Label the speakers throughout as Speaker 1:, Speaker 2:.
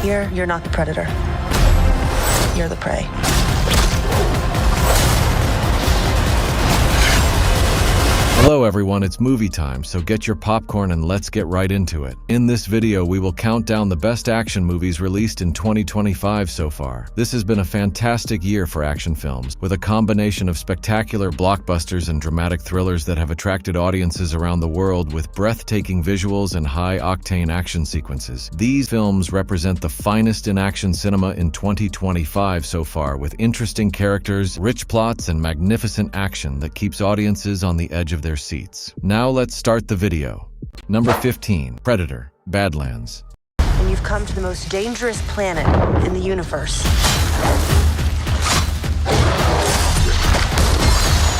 Speaker 1: Here, you're not the predator. You're the prey.
Speaker 2: Hello everyone, it's movie time, so get your popcorn and let's get right into it. In this video, we will count down the best action movies released in 2025 so far. This has been a fantastic year for action films, with a combination of spectacular blockbusters and dramatic thrillers that have attracted audiences around the world with breathtaking visuals and high-octane action sequences. These films represent the finest in action cinema in 2025 so far, with interesting characters, rich plots, and magnificent action that keeps audiences on the edge of their seats. Now let's start the video. Number 15, Predator, Badlands.
Speaker 1: And you've come to the most dangerous planet in the universe.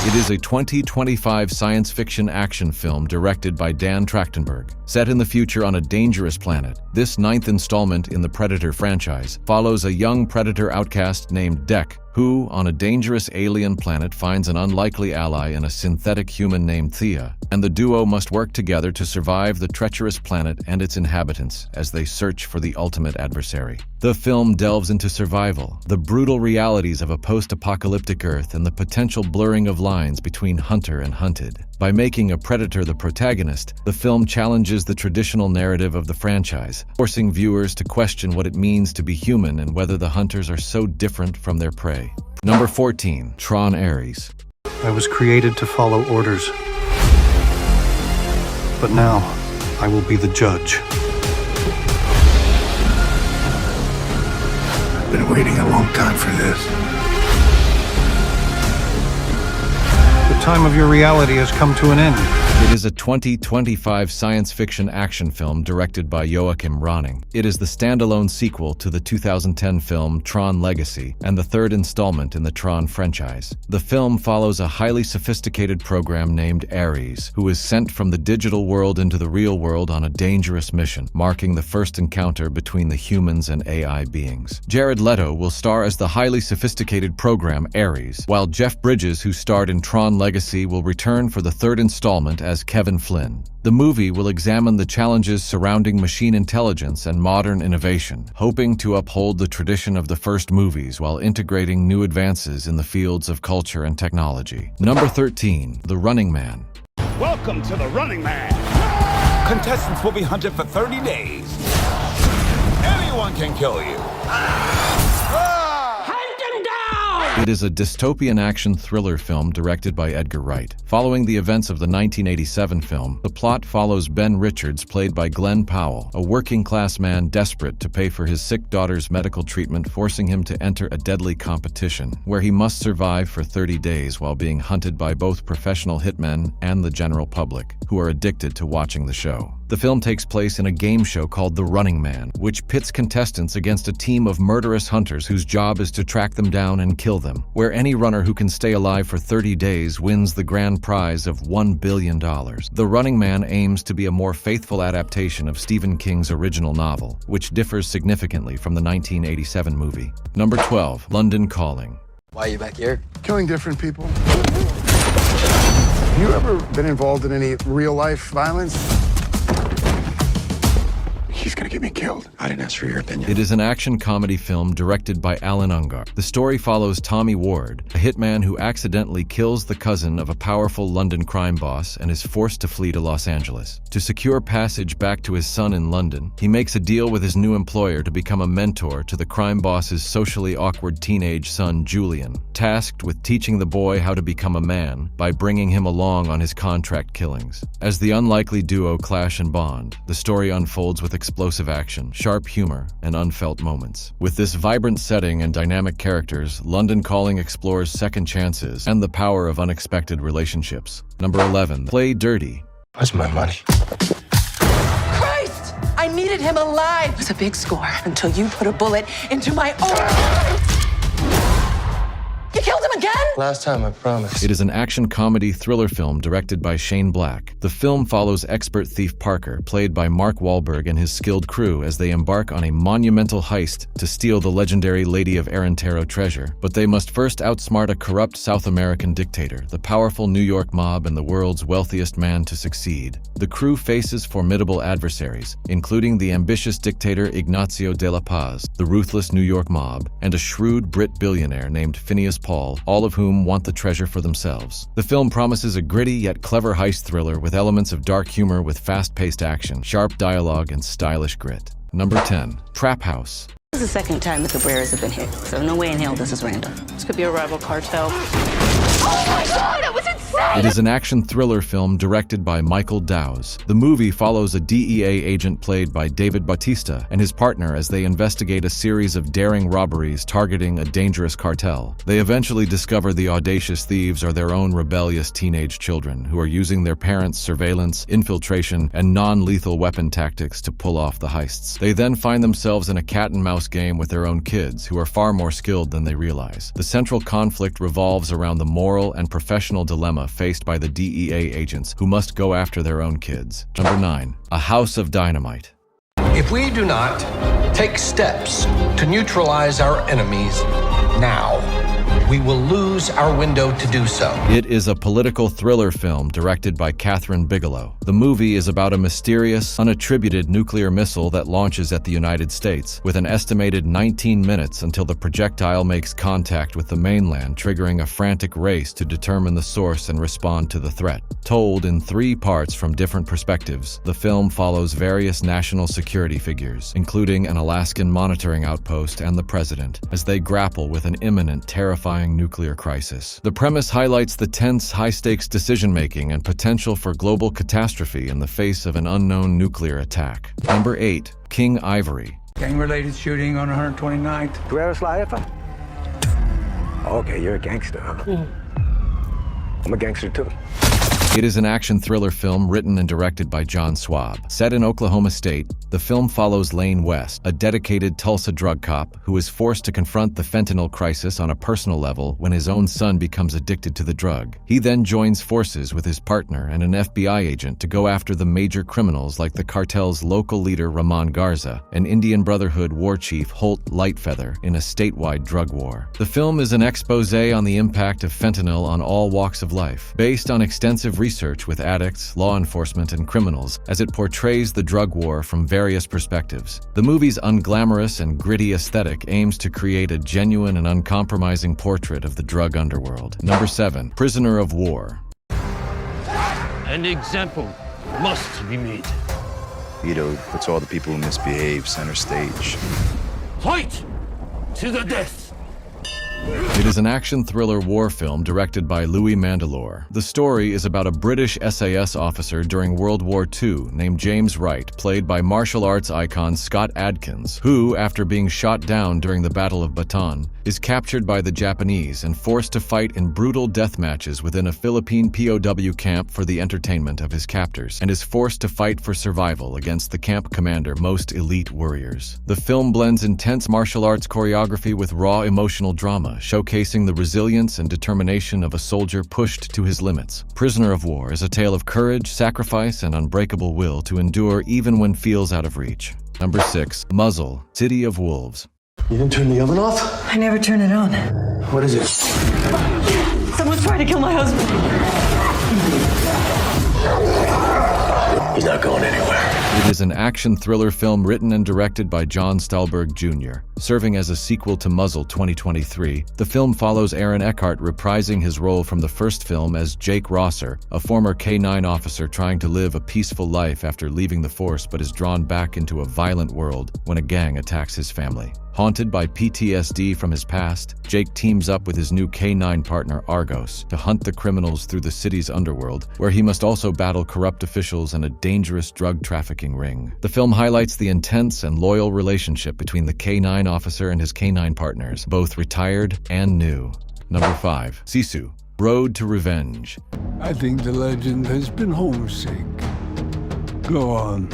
Speaker 2: It is a 2025 science fiction action film directed by Dan Trachtenberg. Set in the future on a dangerous planet, this ninth installment in the Predator franchise follows a young Predator outcast named Dek, who, on a dangerous alien planet, finds an unlikely ally in a synthetic human named Thea, and the duo must work together to survive the treacherous planet and its inhabitants as they search for the ultimate adversary. The film delves into survival, the brutal realities of a post-apocalyptic Earth, and the potential blurring of lines between hunter and hunted. By making a predator the protagonist, the film challenges the traditional narrative of the franchise, forcing viewers to question what it means to be human and whether the hunters are so different from their prey. Number 14, Tron Ares.
Speaker 3: I was created to follow orders. But now, I will be the judge.
Speaker 4: I've been waiting a long time for this.
Speaker 3: The time of your reality has come to an end.
Speaker 2: It is a 2025 science fiction action film directed by Joachim Ronning. It is the standalone sequel to the 2010 film Tron Legacy and the third installment in the Tron franchise. The film follows a highly sophisticated program named Ares, who is sent from the digital world into the real world on a dangerous mission, marking the first encounter between the humans and AI beings. Jared Leto will star as the highly sophisticated program Ares, while Jeff Bridges, who starred in Tron Legacy, will return for the third installment as Kevin Flynn. The movie will examine the challenges surrounding machine intelligence and modern innovation, hoping to uphold the tradition of the first movies while integrating new advances in the fields of culture and technology. Number 13, The Running Man.
Speaker 5: Welcome to The Running Man. Contestants will be hunted for 30 days. Anyone can kill you.
Speaker 2: It is a dystopian action thriller film directed by Edgar Wright. Following the events of the 1987 film, the plot follows Ben Richards, played by Glenn Powell, a working-class man desperate to pay for his sick daughter's medical treatment, forcing him to enter a deadly competition, where he must survive for 30 days while being hunted by both professional hitmen and the general public, who are addicted to watching the show. The film takes place in a game show called The Running Man, which pits contestants against a team of murderous hunters whose job is to track them down and kill them, where any runner who can stay alive for 30 days wins the grand prize of $1 billion. The Running Man aims to be a more faithful adaptation of Stephen King's original novel, which differs significantly from the 1987 movie. Number 12, London Calling.
Speaker 6: Why are you back here?
Speaker 4: Killing different people. Have you ever been involved in any real-life violence? He's gonna get me killed.
Speaker 6: I didn't ask for your opinion.
Speaker 2: It is an action comedy film directed by Alan Ungar. The story follows Tommy Ward, a hitman who accidentally kills the cousin of a powerful London crime boss and is forced to flee to Los Angeles. To secure passage back to his son in London, he makes a deal with his new employer to become a mentor to the crime boss's socially awkward teenage son, Julian, tasked with teaching the boy how to become a man by bringing him along on his contract killings. As the unlikely duo clash and bond, the story unfolds with explosive action, sharp humor, and unfelt moments. With this vibrant setting and dynamic characters, London Calling explores second chances and the power of unexpected relationships. Number 11, Play Dirty.
Speaker 6: Where's my money?
Speaker 1: Christ! I needed him alive! It was a big score until you put a bullet into my own... You killed him again?
Speaker 6: Last time, I promise.
Speaker 2: It is an action comedy thriller film directed by Shane Black. The film follows expert thief Parker, played by Mark Wahlberg, and his skilled crew as they embark on a monumental heist to steal the legendary Lady of Arentaro treasure. But they must first outsmart a corrupt South American dictator, the powerful New York mob, and the world's wealthiest man to succeed. The crew faces formidable adversaries, including the ambitious dictator Ignacio de la Paz, the ruthless New York mob, and a shrewd Brit billionaire named Phineas Paul, all of whom want the treasure for themselves. The film promises a gritty yet clever heist thriller with elements of dark humor with fast-paced action, sharp dialogue, and stylish grit. Number 10. Trap House.
Speaker 7: This is the second time the Cabreras have been hit, so no way in hell this is random.
Speaker 8: This could be a rival cartel.
Speaker 7: Oh my God, that was insane!
Speaker 2: It is an action thriller film directed by Michael Dowse. The movie follows a DEA agent played by David Bautista and his partner as they investigate a series of daring robberies targeting a dangerous cartel. They eventually discover the audacious thieves are their own rebellious teenage children who are using their parents' surveillance, infiltration, and non-lethal weapon tactics to pull off the heists. They then find themselves in a cat-and-mouse game with their own kids, who are far more skilled than they realize. The central conflict revolves around the moral and professional dilemma faced by the DEA agents who must go after their own kids. Number 9. A House of Dynamite.
Speaker 9: If we do not take steps to neutralize our enemies now, we will lose our window to do so.
Speaker 2: It is a political thriller film directed by Catherine Bigelow. The movie is about a mysterious, unattributed nuclear missile that launches at the United States, with an estimated 19 minutes until the projectile makes contact with the mainland, triggering a frantic race to determine the source and respond to the threat. Told in 3 parts from different perspectives, the film follows various national security figures, including an Alaskan monitoring outpost and the president, as they grapple with an imminent, terrifying nuclear crisis. The premise highlights the tense, high-stakes decision-making and potential for global catastrophe in the face of an unknown nuclear attack. Number 8. King Ivory.
Speaker 10: Gang-related shooting on 129th.
Speaker 11: Guerrero Life? Okay, you're a gangster, huh? I'm a gangster too.
Speaker 2: It is an action thriller film written and directed by John Swab. Set in Oklahoma State, the film follows Lane West, a dedicated Tulsa drug cop who is forced to confront the fentanyl crisis on a personal level when his own son becomes addicted to the drug. He then joins forces with his partner and an FBI agent to go after the major criminals like the cartel's local leader Ramon Garza and Indian Brotherhood war chief Holt Lightfeather in a statewide drug war. The film is an expose on the impact of fentanyl on all walks of life, based on extensive research with addicts, law enforcement, and criminals, as it portrays the drug war from various perspectives. The movie's unglamorous and gritty aesthetic aims to create a genuine and uncompromising portrait of the drug underworld. Number 7. Prisoner of War.
Speaker 12: An example must be made.
Speaker 13: Vito puts all the people who misbehave center stage.
Speaker 12: Fight to the death!
Speaker 2: It is an action thriller war film directed by Louis Mandylor. The story is about a British SAS officer during World War II named James Wright, played by martial arts icon Scott Adkins, who, after being shot down during the Battle of Bataan, is captured by the Japanese and forced to fight in brutal death matches within a Philippine POW camp for the entertainment of his captors, and is forced to fight for survival against the camp commander most elite warriors. The film blends intense martial arts choreography with raw emotional drama, showcasing the resilience and determination of a soldier pushed to his limits. Prisoner of War is a tale of courage, sacrifice, and unbreakable will to endure even when feels out of reach. Number 6. Muzzle, City of Wolves.
Speaker 6: You didn't turn the oven off?
Speaker 7: I never turn it on.
Speaker 6: What is it?
Speaker 7: Someone's trying to kill my husband.
Speaker 6: He's not going anywhere.
Speaker 2: It is an action thriller film written and directed by John Stahlberg Jr. Serving as a sequel to Muzzle 2023, the film follows Aaron Eckhart reprising his role from the first film as Jake Rosser, a former K-9 officer trying to live a peaceful life after leaving the force but is drawn back into a violent world when a gang attacks his family. Haunted by PTSD from his past, Jake teams up with his new K-9 partner Argos to hunt the criminals through the city's underworld, where he must also battle corrupt officials and a dangerous drug trafficking ring. The film highlights the intense and loyal relationship between the K-9 officer and his K-9 partners, both retired and new. Number 5. Sisu, Road to Revenge.
Speaker 10: I think the legend has been homesick. Go on.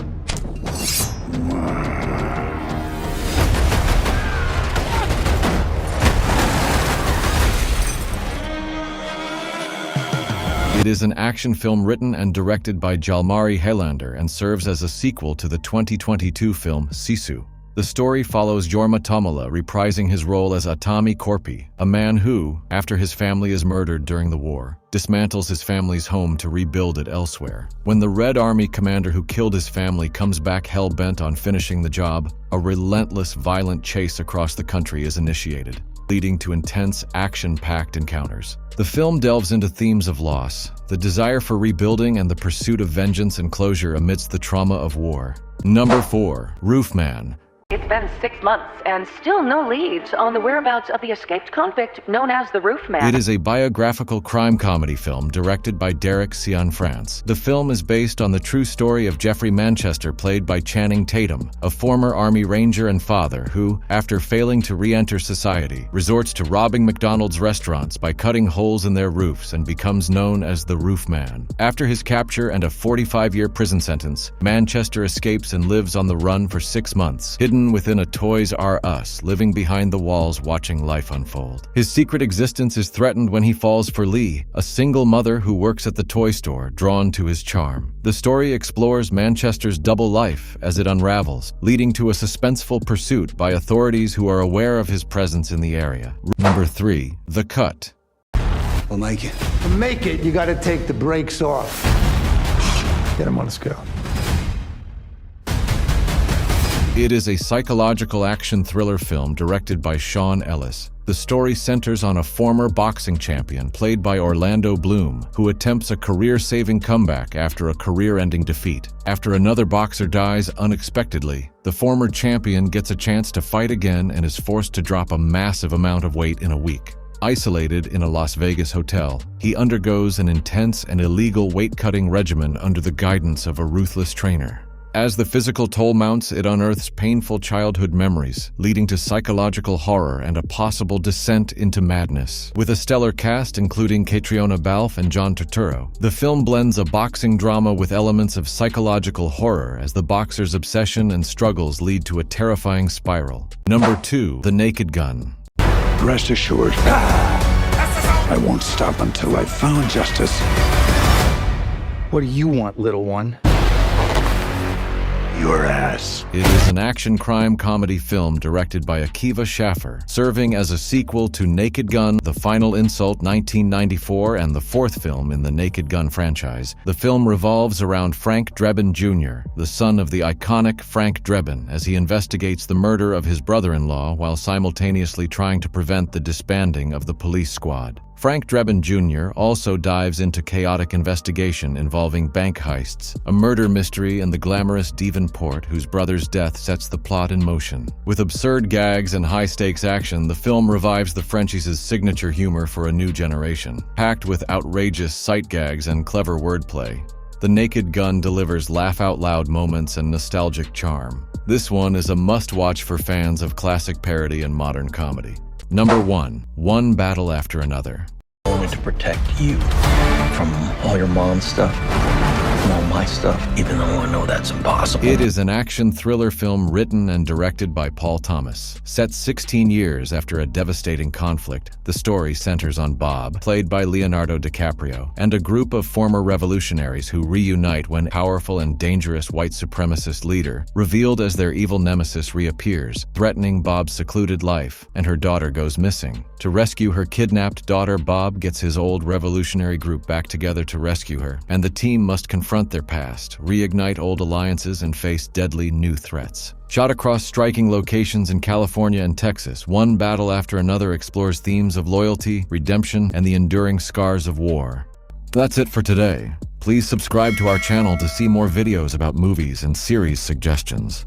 Speaker 2: It is an action film written and directed by Jalmari Helander and serves as a sequel to the 2022 film Sisu. The story follows Jorma Tomala reprising his role as Atami Korpi, a man who, after his family is murdered during the war, dismantles his family's home to rebuild it elsewhere. When the Red Army commander who killed his family comes back hell-bent on finishing the job, a relentless, violent chase across the country is initiated, leading to intense, action-packed encounters. The film delves into themes of loss, the desire for rebuilding, and the pursuit of vengeance and closure amidst the trauma of war. Number 4. Roofman.
Speaker 8: It's been 6 months and still no leads on the whereabouts of the escaped convict known as the Roofman.
Speaker 2: It is a biographical crime comedy film directed by Derek Cianfrance. The film is based on the true story of Jeffrey Manchester, played by Channing Tatum, a former Army Ranger and father who, after failing to re-enter society, resorts to robbing McDonald's restaurants by cutting holes in their roofs and becomes known as the Roofman. After his capture and a 45-year prison sentence, Manchester escapes and lives on the run for 6 months, hidden within a Toys R Us, living behind the walls watching life unfold. His secret existence is threatened when he falls for Lee, a single mother who works at the toy store, drawn to his charm. The story explores Manchester's double life as it unravels, leading to a suspenseful pursuit by authorities who are aware of his presence in the area. Number 3. The Cut.
Speaker 4: We'll make it.
Speaker 3: To make it, you gotta take the brakes off. Get him on a scale.
Speaker 2: It is a psychological action thriller film directed by Sean Ellis. The story centers on a former boxing champion, played by Orlando Bloom, who attempts a career-saving comeback after a career-ending defeat. After another boxer dies unexpectedly, the former champion gets a chance to fight again and is forced to drop a massive amount of weight in a week. Isolated in a Las Vegas hotel, he undergoes an intense and illegal weight-cutting regimen under the guidance of a ruthless trainer. As the physical toll mounts, it unearths painful childhood memories, leading to psychological horror and a possible descent into madness. With a stellar cast including Catriona Balfe and John Turturro, the film blends a boxing drama with elements of psychological horror as the boxer's obsession and struggles lead to a terrifying spiral. Number 2. The Naked Gun.
Speaker 4: Rest assured, I won't stop until I've found justice.
Speaker 3: What do you want, little one?
Speaker 4: Your ass.
Speaker 2: It is an action crime comedy film directed by Akiva Schaffer, serving as a sequel to Naked Gun, The Final Insult 1994, and the 4th film in the Naked Gun franchise. The film revolves around Frank Drebin Jr., the son of the iconic Frank Drebin, as he investigates the murder of his brother-in-law while simultaneously trying to prevent the disbanding of the police squad. Frank Drebin Jr. also dives into chaotic investigation involving bank heists, a murder mystery, and the glamorous Devon Port, whose brother's death sets the plot in motion. With absurd gags and high-stakes action, the film revives the Frenchies' signature humor for a new generation. Packed with outrageous sight gags and clever wordplay, The Naked Gun delivers laugh-out-loud moments and nostalgic charm. This one is a must-watch for fans of classic parody and modern comedy. Number 1. One Battle After Another.
Speaker 6: I wanted to protect you from all your mom's stuff, from all my stuff, even though I know that's impossible.
Speaker 2: It is an action thriller film written and directed by Paul Thomas. Set 16 years after a devastating conflict, the story centers on Bob, played by Leonardo DiCaprio, and a group of former revolutionaries who reunite when a powerful and dangerous white supremacist leader, revealed as their evil nemesis, reappears, threatening Bob's secluded life, and her daughter goes missing. To rescue her kidnapped daughter, Bob gets his old revolutionary group back together to rescue her, and the team must confront their past, reignite old alliances, and face deadly new threats. Shot across striking locations in California and Texas, One Battle After Another explores themes of loyalty, redemption, and the enduring scars of war. That's it for today. Please subscribe to our channel to see more videos about movies and series suggestions.